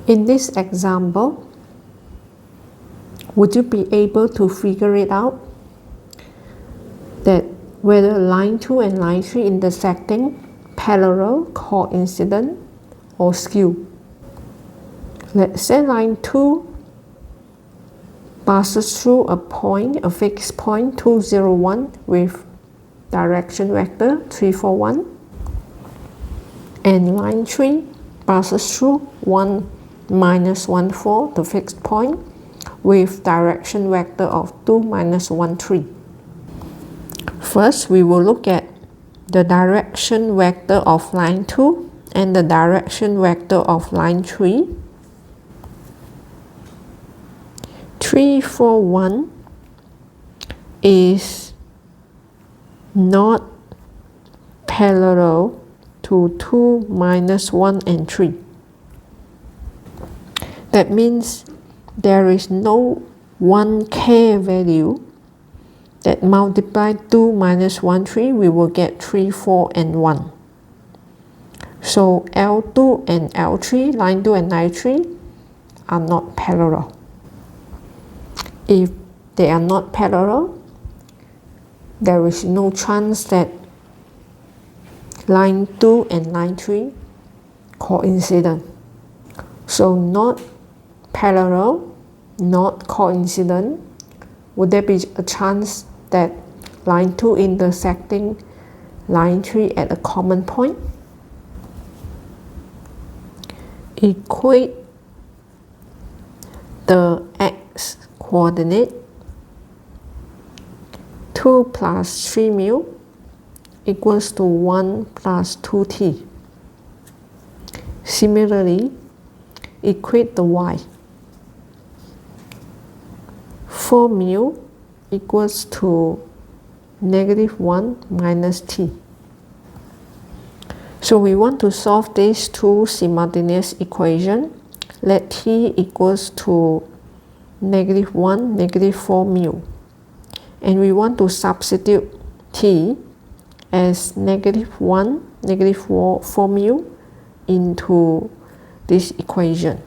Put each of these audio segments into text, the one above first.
In this example, would you be able to figure it out that whether line 2 and line 3 intersecting, parallel, coincident, or skew? Let's say line 2 passes through a fixed point 2, 0, 1 with direction vector 3, 4, 1, and line 3 passes through 1, minus 1, 4, the fixed point with direction vector of 2, minus 1, 3. First, we will look at the direction vector of line 2 and the direction vector of line 3. 3, 4, 1 is not parallel to 2, minus 1, and 3. That means there is no 1k value that multiply 2 minus 1, 3, we will get 3, 4, and 1. So L2 and L3, line 2 and line 3, are not parallel. If they are not parallel, there is no chance that line 2 and line 3 coincident. So not parallel, not coincident. Would there be a chance that line 2 intersecting line 3 at a common point? Equate the x coordinate. 2 plus 3 mu equals to 1 plus 2t. Similarly, equate the y. 4 mu equals to negative 1 minus t. So we want to solve these two simultaneous equations. Let t equals to negative 1, negative 4 mu. And we want to substitute t as negative 1, negative 4 mu into this equation.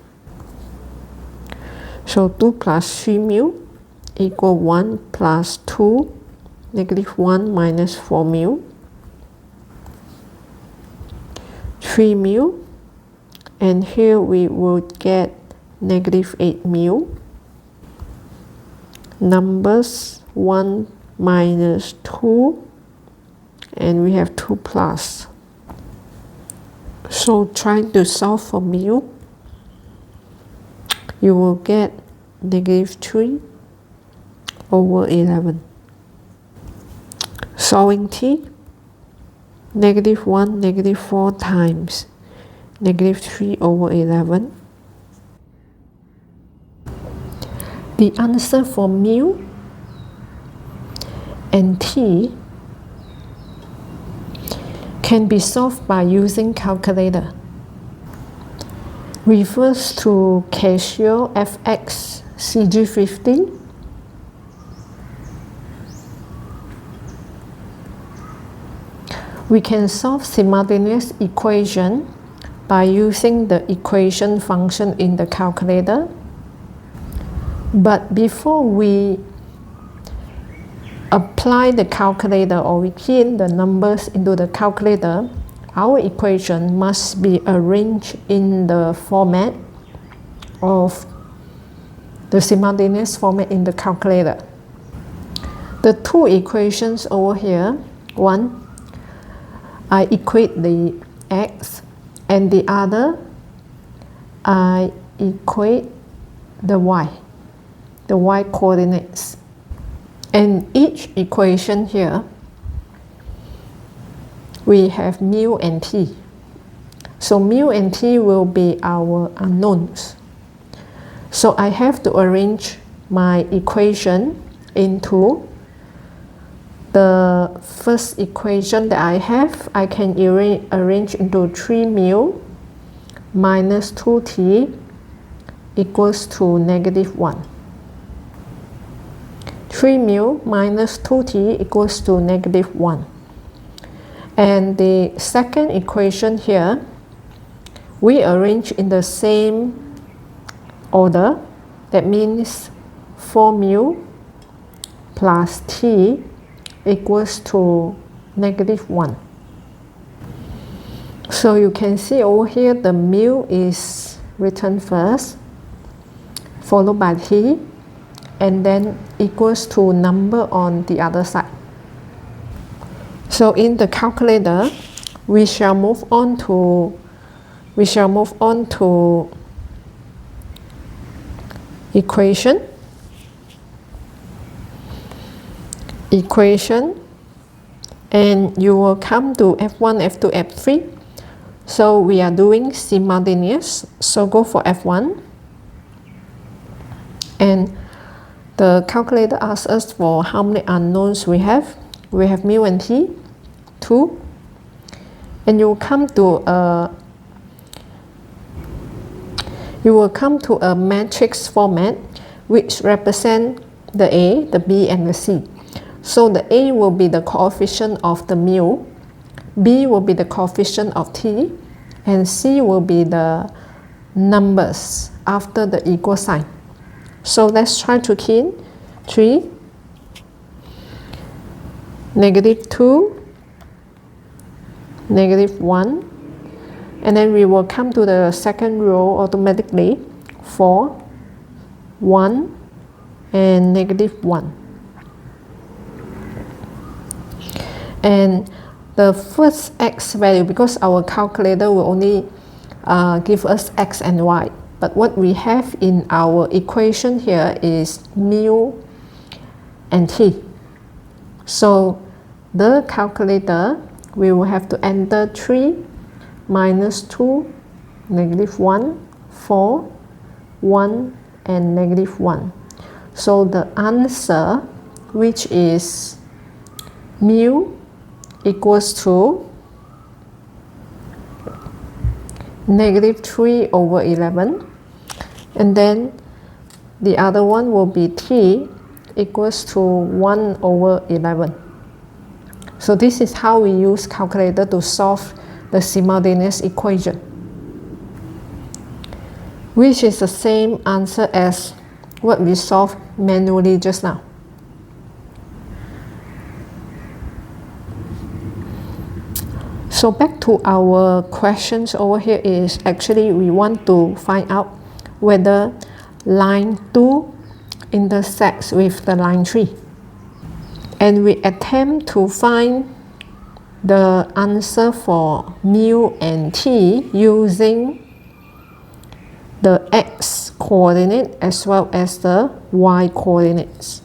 So 2 plus 3 mu equal 1 plus 2, negative 1 minus 4 mu. 3 mu, and here we would get negative 8 mu. Numbers 1 minus 2, and we have 2 plus. So trying to solve for mu, you will get negative 3 over 11. Solving t, negative 1, negative 4 times negative 3 over 11. The answer for mu and t can be solved by using calculator. Refers to Casio FX CG50. We can solve simultaneous equation by using the equation function in the calculator. But before we apply the calculator or we key in the numbers into the calculator, our equation must be arranged in the format of the simultaneous format in the calculator. The two equations over here, one, I equate the x, and the other, I equate the y coordinates. And each equation here, we have mu and t. So mu and t will be our unknowns. So I have to arrange my equation into the first equation that I have. I can arrange into 3 mu minus 2t equals to negative 1. 3 mu minus 2t equals to negative 1. And the second equation here, we arrange in the same order. That means 4 mu plus t equals to -1. So you can see over here the mu is written first, followed by t, and then equals to number on the other side. So in the calculator, we shall move on to equation, and you will come to F1, F2, F3. So we are doing simultaneous, so go for F1. And the calculator asks us for how many unknowns we have. We have mu and t, 2. And you will come to a matrix format which represent the A, the B, and the C. So the A will be the coefficient of the mu, B will be the coefficient of t, and C will be the numbers after the equal sign. So let's try to key in 3, -2, -1, and then we will come to the second row automatically, 4, 1, and -1. And the first x value, because our calculator will only give us x and y, but what we have in our equation here is mu and t. So the calculator, we will have to enter 3, -2, -1, 4, 1, and -1. So the answer, which is mu equals to -3/11, and then the other one will be t equals to 1/11. So this is how we use calculator to solve the simultaneous equation, which is the same answer as what we solved manually just now. So back to our questions over here is actually we want to find out whether line 2 intersects with the line 3. And we attempt to find the answer for mu and t using the x coordinate as well as the y coordinates.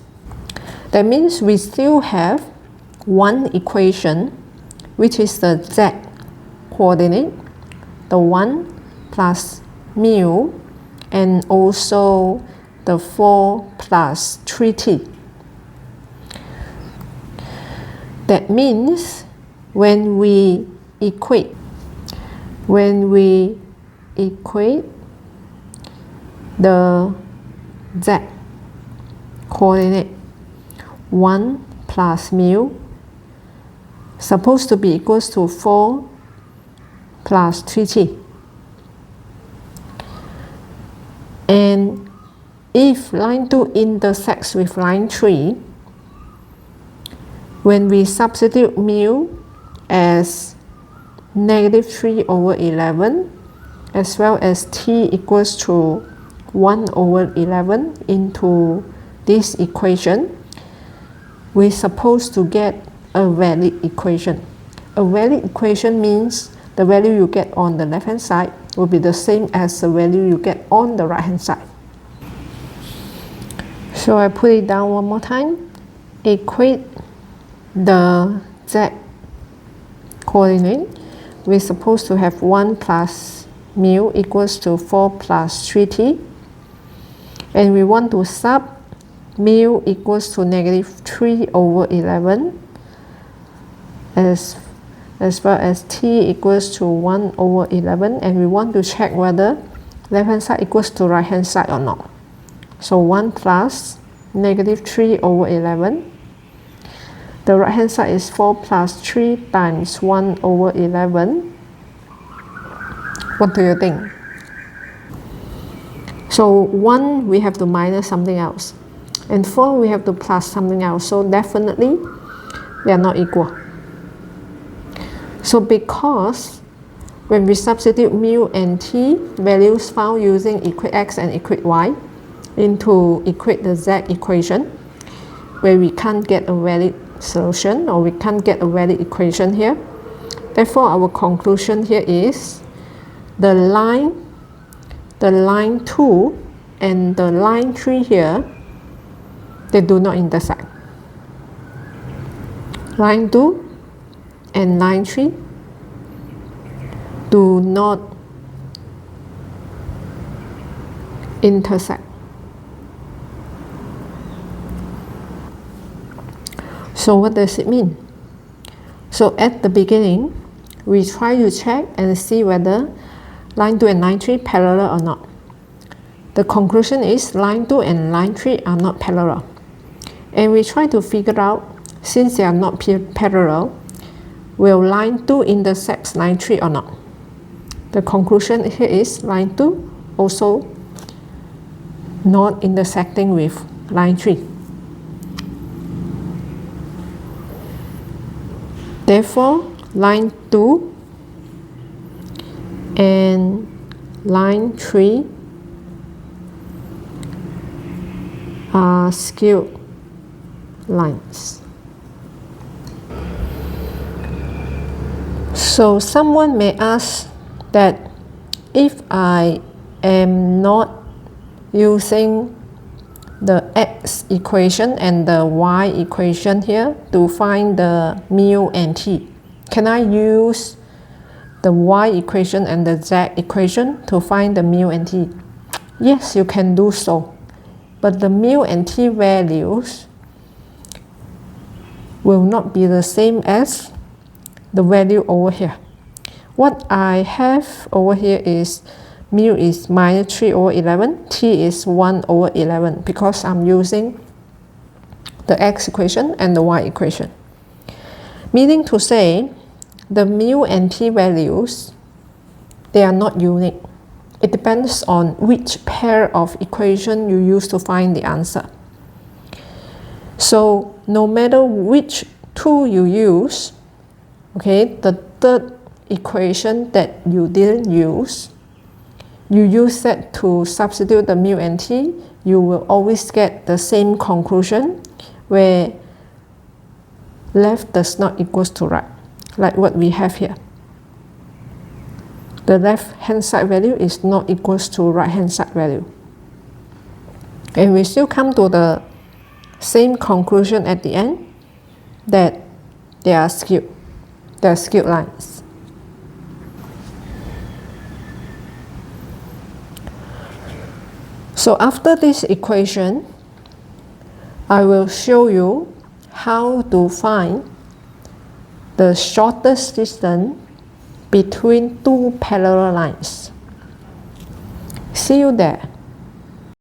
That means we still have one equation, which is the z coordinate, the 1 plus mu, and also the 4 plus 3t. That means when we equate the z coordinate, 1 plus mu supposed to be equals to 4 plus 3t. And if line 2 intersects with line 3, when we substitute mu as -3/11 as well as t equals to 1/11 into this equation, we're supposed to get a valid equation. A valid equation means the value you get on the left hand side will be the same as the value you get on the right hand side. So I put it down one more time. Equate the z coordinate. We're supposed to have 1 plus mu equals to 4 plus 3t. And we want to sub mu equals to -3/11 as well as t equals to 1/11, and we want to check whether left hand side equals to right hand side or not. So 1 plus -3/11. The right hand side is 4 plus 3 times 1/11. What do you think? So 1 we have to minus something else, and 4 we have to plus something else, so definitely they are not equal. So because when we substitute mu and t values found using equate x and equate y into equate the z equation, where we can't get a valid solution or we can't get a valid equation here, therefore our conclusion here is the line 2 and the line 3 here, they do not intersect. Line 2 and line 3 do not intersect. So what does it mean? So at the beginning, we try to check and see whether line 2 and line 3 parallel or not. The conclusion is line 2 and line 3 are not parallel. And we try to figure out, since they are not parallel, will line 2 intersect line 3 or not? The conclusion here is line 2 also not intersecting with line 3. Therefore, line 2 and line 3 are skewed lines. So someone may ask that if I am not using the x equation and the y equation here to find the mu and t, can I use the y equation and the z equation to find the mu and t? Yes, you can do so, but the mu and t values will not be the same as the value over here. What I have over here is mu is minus 3 over 11, t is 1 over 11, because I'm using the x equation and the y equation. Meaning to say, the mu and t values, they are not unique. It depends on which pair of equation you use to find the answer. So no matter which tool you use, okay, the third equation that you didn't use, you use that to substitute the mu and t, you will always get the same conclusion where left does not equals to right, like what we have here. The left hand side value is not equals to right hand side value. And we still come to the same conclusion at the end, that they are skewed. They are skewed lines. So after this equation, I will show you how to find the shortest distance between two parallel lines. See you there.